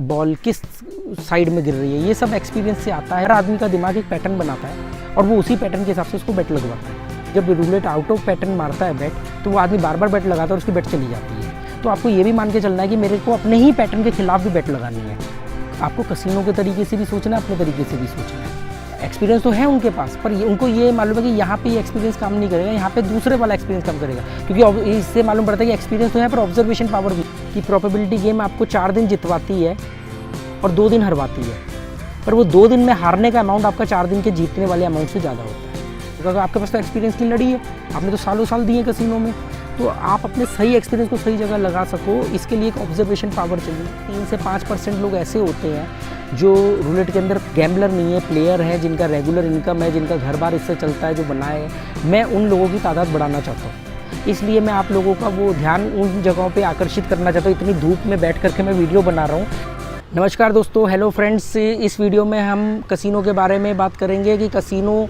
Ball किस side में गिर रही है, ये सब एक्सपीरियंस से आता है। हर आदमी का दिमाग एक पैटर्न बनाता है और वो उसी पैटर्न के हिसाब से उसको बेट लगवाता है। जब रूलेट आउट ऑफ पैटर्न मारता है बैट, तो वो आदमी बार बार बेट लगाता है और उसकी बेट चली जाती है। तो आपको ये भी मान के चलना है कि मेरे को अपने ही पैटर्न के खिलाफ भी बेट लगानी है। आपको कसिनो के तरीके से भी सोचना है, अपने तरीके से भी सोचना है। एक्सपीरियंस तो है उनके पास, पर उनको ये मालूम है कि यहाँ पे ये एक्सपीरियंस काम नहीं करेगा, यहाँ पे दूसरे वाला एक्सपीरियंस काम करेगा। क्योंकि इससे मालूम पड़ता है कि एक्सपीरियंस तो है पर ऑब्जर्वेशन पावर भी, कि प्रोबेबिलिटी गेम आपको 4 दिन जितवाती है और 2 दिन हरवाती है, पर वो 2 दिन में हारने का अमाउंट आपका 4 दिन के जीतने वाले अमाउंट से ज़्यादा होता है। क्योंकि आपके पास तो एक्सपीरियंस की लड़ी है, आपने तो सालों साल दिए कसिनो में, तो आप अपने सही एक्सपीरियंस को सही जगह लगा सको, इसके लिए एक ऑब्जर्वेशन पावर चाहिए। 3 से 5% लोग ऐसे होते हैं जो रूलेट के अंदर गैम्बलर नहीं है, प्लेयर हैं, जिनका रेगुलर इनकम है, जिनका घर बार इससे चलता है, जो बनाए। मैं उन लोगों की तादाद बढ़ाना चाहता हूँ, इसलिए मैं आप लोगों का वो ध्यान उन जगहों पे आकर्षित करना चाहता हूँ। इतनी धूप में बैठ करके मैं वीडियो बना रहा हूँ। नमस्कार दोस्तों, हेलो फ्रेंड्स। इस वीडियो में हम कसिनो के बारे में बात करेंगे कि कसिनो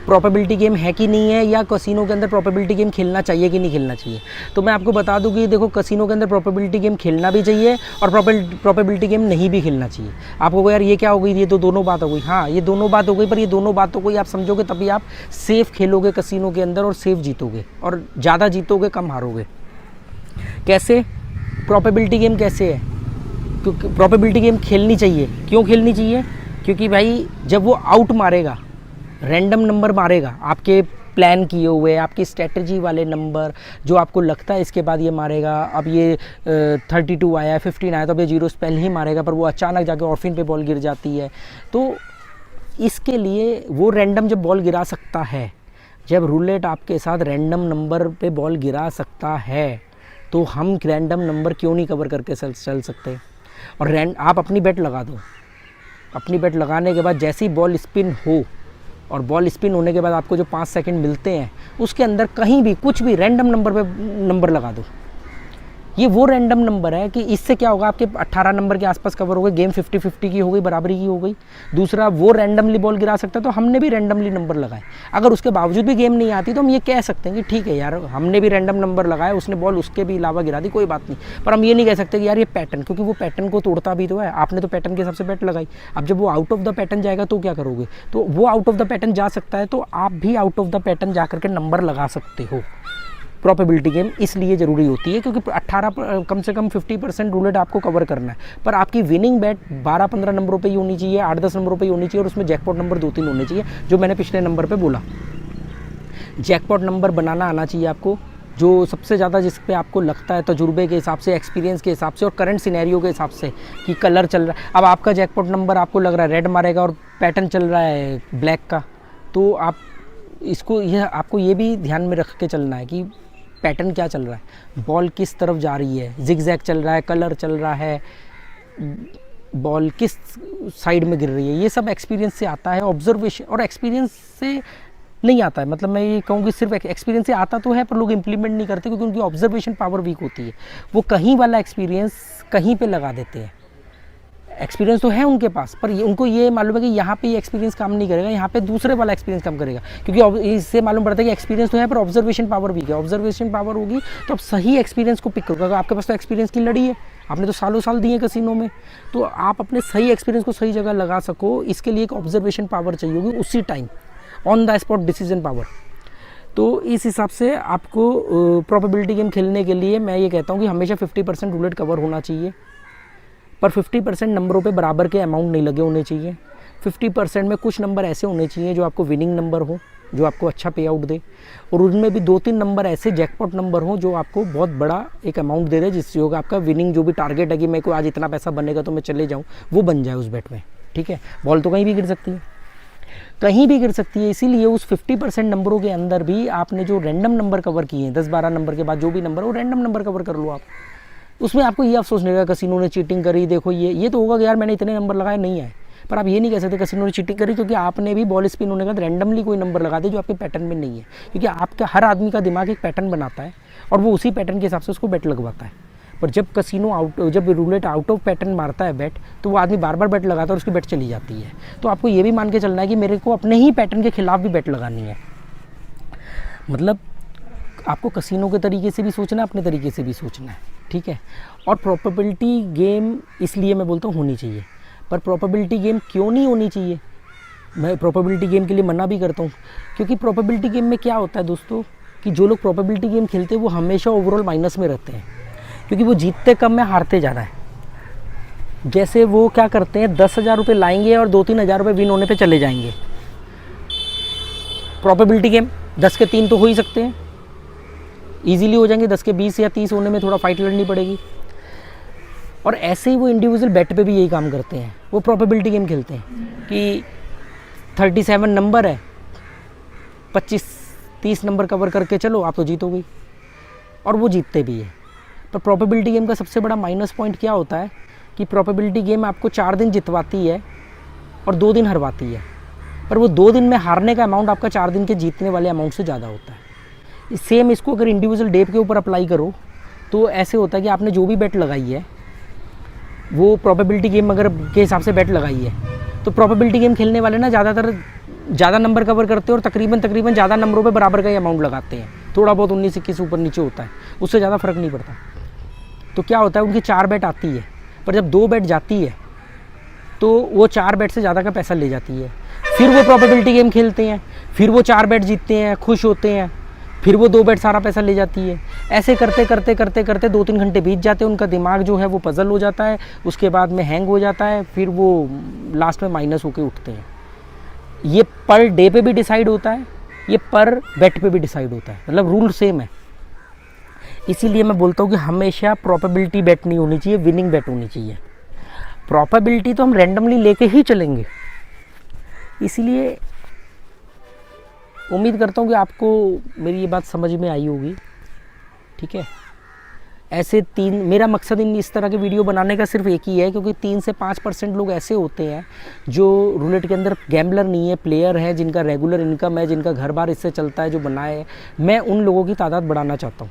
प्रोबेबिलिटी गेम है कि नहीं है, या कसिनो के अंदर प्रोबेबिलिटी गेम खेलना चाहिए कि नहीं खेलना चाहिए। तो मैं आपको बता दूं कि देखो, कसिनो के अंदर प्रोबेबिलिटी गेम खेलना भी चाहिए और प्रोबेबिलिटी गेम नहीं भी खेलना चाहिए। आपको यार ये क्या हो गई, ये तो दोनों बात हो गई। हाँ, ये दोनों बात हो गई, पर ये दोनों बातों को आप समझोगे तभी आप सेफ खेलोगे कसिनो के अंदर और सेफ जीतोगे, और ज़्यादा जीतोगे कम हारोगे। कैसे प्रोबेबिलिटी गेम कैसे है? क्योंकि प्रोबेबिलिटी गेम खेलनी चाहिए। क्यों खेलनी चाहिए? क्योंकि भाई जब वो आउट मारेगा, रैंडम नंबर मारेगा, आपके प्लान किए हुए, आपकी स्ट्रेटजी वाले नंबर, जो आपको लगता है इसके बाद ये मारेगा, अब ये 32 आया है, 15 आया, तो अब ये 0 स्पेल ही मारेगा, पर वो अचानक जाके ऑर्फिन पे बॉल गिर जाती है। तो इसके लिए वो रैंडम जब बॉल गिरा सकता है, जब रूलेट आपके साथ रैंडम नंबर पे बॉल गिरा सकता है, तो हम रैंडम नंबर क्यों नहीं कवर करके चल सकते। और आप अपनी बेट लगा दो। अपनी बेट लगाने के बाद जैसी बॉल स्पिन हो, और बॉल स्पिन होने के बाद आपको जो 5 सेकंड मिलते हैं, उसके अंदर कहीं भी कुछ भी रैंडम नंबर पे नंबर लगा दो। ये वो रैंडम नंबर है कि इससे क्या होगा, आपके 18 नंबर के आसपास कवर हो गए, गेम 50-50 की हो गई, बराबरी की हो गई। दूसरा, वो रैंडमली बॉल गिरा सकता है, तो हमने भी रैंडमली नंबर लगाए। अगर उसके बावजूद भी गेम नहीं आती, तो हम ये कह सकते हैं कि ठीक है यार, हमने भी रैंडम नंबर लगाया, उसने बॉल उसके भी अलावा गिरा दी, कोई बात नहीं। पर हम ये नहीं कह सकते कि यार ये पैटर्न, क्योंकि वो पैटर्न को तोड़ता भी तो है। आपने तो पैटर्न के हिसाब से बैट लगाई, अब जब वो आउट ऑफ द पैटर्न जाएगा तो क्या करोगे? तो वो आउट ऑफ द पैटर्न जा सकता है, तो आप भी आउट ऑफ द पैटर्न जा करके नंबर लगा सकते हो। प्रोबेबिलिटी गेम इसलिए ज़रूरी होती है क्योंकि 18 कम से कम 50% रूलेट आपको कवर करना है, पर आपकी विनिंग बैट 12-15 नंबरों पे ही होनी चाहिए, 8-10 नंबरों पे ही होनी चाहिए, और उसमें जैकपॉट नंबर 2-3 होने चाहिए, जो मैंने पिछले नंबर पे बोला। जैकपॉट नंबर बनाना आना चाहिए आपको, जो सबसे ज़्यादा जिस पे आपको लगता है, तजुर्बे के हिसाब से, एक्सपीरियंस के हिसाब से और करंट सिनेरियो के हिसाब से कि कलर चल रहा है। अब आपका जैकपॉट नंबर आपको लग रहा है रेड मारेगा और पैटर्न चल रहा है ब्लैक का, तो आप आपको ये भी ध्यान में रख के चलना है कि पैटर्न क्या चल रहा है, बॉल किस तरफ जा रही है, जिगजैग चल रहा है, कलर चल रहा है, बॉल किस साइड में गिर रही है। ये सब एक्सपीरियंस से आता है, ऑब्जर्वेशन और एक्सपीरियंस से नहीं आता है। मतलब मैं ये कहूँ कि सिर्फ एक्सपीरियंस से आता तो है, पर लोग इंप्लीमेंट नहीं करते क्योंकि उनकी ऑब्जर्वेशन पावर वीक होती है। वो कहीं वाला एक्सपीरियंस कहीं पे लगा देते हैं। एक्सपीरियंस तो है उनके पास, पर उनको ये मालूम है कि यहाँ पे ये एक्सपीरियंस काम नहीं करेगा, यहाँ पे दूसरे वाला एक्सपीरियंस काम करेगा। क्योंकि इससे मालूम पड़ता है कि एक्सपीरियंस तो है, पर ऑब्जर्वेशन पावर वीक है। ऑब्जर्वेशन पावर होगी तो आप सही एक्सपीरियंस को पिक करोगे। आपके पास तो एक्सपीरियंस की लड़ी है, आपने तो सालों साल दिए कसिनो में, तो आप अपने सही एक्सपीरियंस को सही जगह लगा सको, इसके लिए एक ऑब्जर्वेशन पावर चाहिए होगी उसी time, on the spot decision power. तो इस हिसाब से आपको प्रोबेबिलिटी गेम खेलने के लिए मैं ये कहता हूँ कि हमेशा 50% रूलेट कवर होना चाहिए, पर 50% नंबरों पे बराबर के अमाउंट नहीं लगे होने चाहिए। 50% में कुछ नंबर ऐसे होने चाहिए जो आपको विनिंग नंबर हो, जो आपको अच्छा पे आउट दे, और उनमें भी 2-3 नंबर ऐसे जैकपॉट नंबर हो जो आपको बहुत बड़ा एक अमाउंट दे दे, जिससे होगा आपका विनिंग जो भी टारगेट है कि मेरे को आज इतना पैसा बनेगा तो मैं चले जाऊँ, वो बन जाए उस बैट में। ठीक है, बॉल तो कहीं भी गिर सकती है, कहीं भी गिर सकती है, इसीलिए उस 50% नंबरों के अंदर भी आपने जो रैंडम नंबर कवर किए हैं, 10-12 नंबर के बाद जो भी नंबर हो, रैंडम नंबर कवर कर लो आप। उसमें आपको ये अफसोस नहीं होगा कसिनो ने चीटिंग करी, देखो ये तो होगा कि यार मैंने इतने नंबर लगाए नहीं आए, पर आप ये नहीं कह सकते कसिनो ने चीटिंग करी, क्योंकि आपने भी बॉल स्पिन होने के बाद रैंडमली कोई नंबर लगा दे जो आपके पैटर्न में नहीं है। क्योंकि आपका हर आदमी का दिमाग एक पैटर्न बनाता है और वो उसी पैटर्न के हिसाब से उसको बेट लगवाता है। पर जब रूलेट आउट ऑफ पैटर्न मारता है बैट, तो वो आदमी बार बार बेट लगाता है और उसकी बेट चली जाती है। तो आपको ये भी मान के चलना है कि मेरे को अपने ही पैटर्न के खिलाफ भी बेट लगानी है। मतलब आपको कसिनो के तरीके से भी सोचना है, अपने तरीके से भी सोचना है। ठीक है, और प्रोबेबिलिटी गेम इसलिए मैं बोलता हूँ होनी चाहिए, पर प्रोबेबिलिटी गेम क्यों नहीं होनी चाहिए, मैं प्रोबेबिलिटी गेम के लिए मना भी करता हूँ। क्योंकि प्रोबेबिलिटी गेम में क्या होता है दोस्तों कि जो लोग प्रोबेबिलिटी गेम खेलते हैं वो हमेशा ओवरऑल माइनस में रहते हैं, क्योंकि वो जीतते कम में हारते ज़्यादा है। जैसे वो क्या करते हैं 10,000 रुपये लाएंगे और 2-3 हज़ार रुपये विन होने पे चले जाएंगे। प्रोबेबिलिटी गेम 10 के 3 तो हो ही सकते हैं, ईजिली हो जाएंगे, 10 के 20 या 30 होने में थोड़ा फाइट लड़नी पड़ेगी। और ऐसे ही वो इंडिविजुअल बेट पे भी यही काम करते हैं, वो प्रोबेबिलिटी गेम खेलते हैं कि 37 नंबर है, 25-30 नंबर कवर करके चलो आप तो जीतोगे, और वो जीतते भी है। पर प्रोबेबिलिटी गेम का सबसे बड़ा माइनस पॉइंट क्या होता है कि प्रोबेबिलिटी गेम आपको 4 दिन जितवाती है और 2 दिन हरवाती है, पर वो 2 दिन में हारने का अमाउंट आपका 4 दिन के जीतने वाले अमाउंट से ज़्यादा होता है। सेम इसको अगर इंडिविजुअल डे के ऊपर अप्लाई करो तो ऐसे होता है कि आपने जो भी बेट लगाई है वो प्रोबेबिलिटी गेम अगर के हिसाब से बेट लगाई है, तो प्रोबेबिलिटी गेम खेलने वाले ना ज़्यादातर ज़्यादा नंबर कवर करते हैं और तकरीबन ज़्यादा नंबरों पे बराबर का ही अमाउंट लगाते हैं। थोड़ा बहुत 19-21 ऊपर नीचे होता है, उससे ज़्यादा फ़र्क नहीं पड़ता। तो क्या होता है उनकी 4 बेट आती है, पर जब 2 बेट जाती है तो वो 4 बेट से ज़्यादा का पैसा ले जाती है। फिर वो प्रोबेबिलिटी गेम खेलते हैं, फिर वो 4 बेट जीतते हैं, खुश होते हैं, फिर वो 2 बेट सारा पैसा ले जाती है। ऐसे करते करते करते करते 2-3 घंटे बीत जाते हैं, उनका दिमाग जो है वो पजल हो जाता है, उसके बाद में हैंग हो जाता है, फिर वो लास्ट में माइनस होके उठते हैं। ये पर डे पे भी डिसाइड होता है, ये पर बेट पे भी डिसाइड होता है, मतलब रूल सेम है। इसीलिए मैं बोलता हूँ कि हमेशा प्रोबेबिलिटी बेट नहीं होनी चाहिए, विनिंग बेट होनी चाहिए। प्रोबेबिलिटी तो हम रैंडमली लेके ही चलेंगे। इसीलिए उम्मीद करता हूँ कि आपको मेरी ये बात समझ में आई होगी, ठीक है। ऐसे मेरा मकसद इस तरह के वीडियो बनाने का सिर्फ एक ही है, क्योंकि 3 से 5% लोग ऐसे होते हैं जो रूलेट के अंदर गैम्बलर नहीं है, प्लेयर है, जिनका रेगुलर इनकम है, जिनका घर बार इससे चलता है, जो बनाए। मैं उन लोगों की तादाद बढ़ाना चाहता हूँ,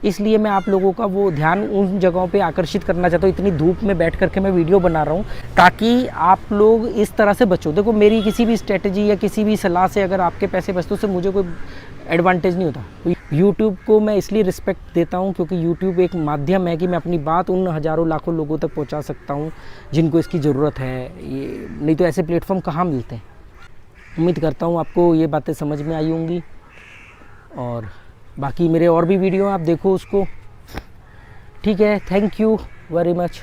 इसलिए मैं आप लोगों का वो ध्यान उन जगहों पे आकर्षित करना चाहता हूँ। इतनी धूप में बैठ करके मैं वीडियो बना रहा हूँ ताकि आप लोग इस तरह से बचो। देखो मेरी किसी भी स्ट्रेटजी या किसी भी सलाह से अगर आपके पैसे बचते उससे मुझे कोई एडवांटेज नहीं होता। यूट्यूब को मैं इसलिए रिस्पेक्ट देता हूँ क्योंकि यूट्यूब एक माध्यम है कि मैं अपनी बात उन हज़ारों लाखों लोगों तक पहुँचा सकता हूँ जिनको इसकी ज़रूरत है। ये नहीं तो ऐसे प्लेटफॉर्म कहाँ मिलते हैं। उम्मीद करता हूँ आपको ये बातें समझ में आई होंगी, और बाकी मेरे और भी वीडियो आप देखो उसको, ठीक है। Thank you very much.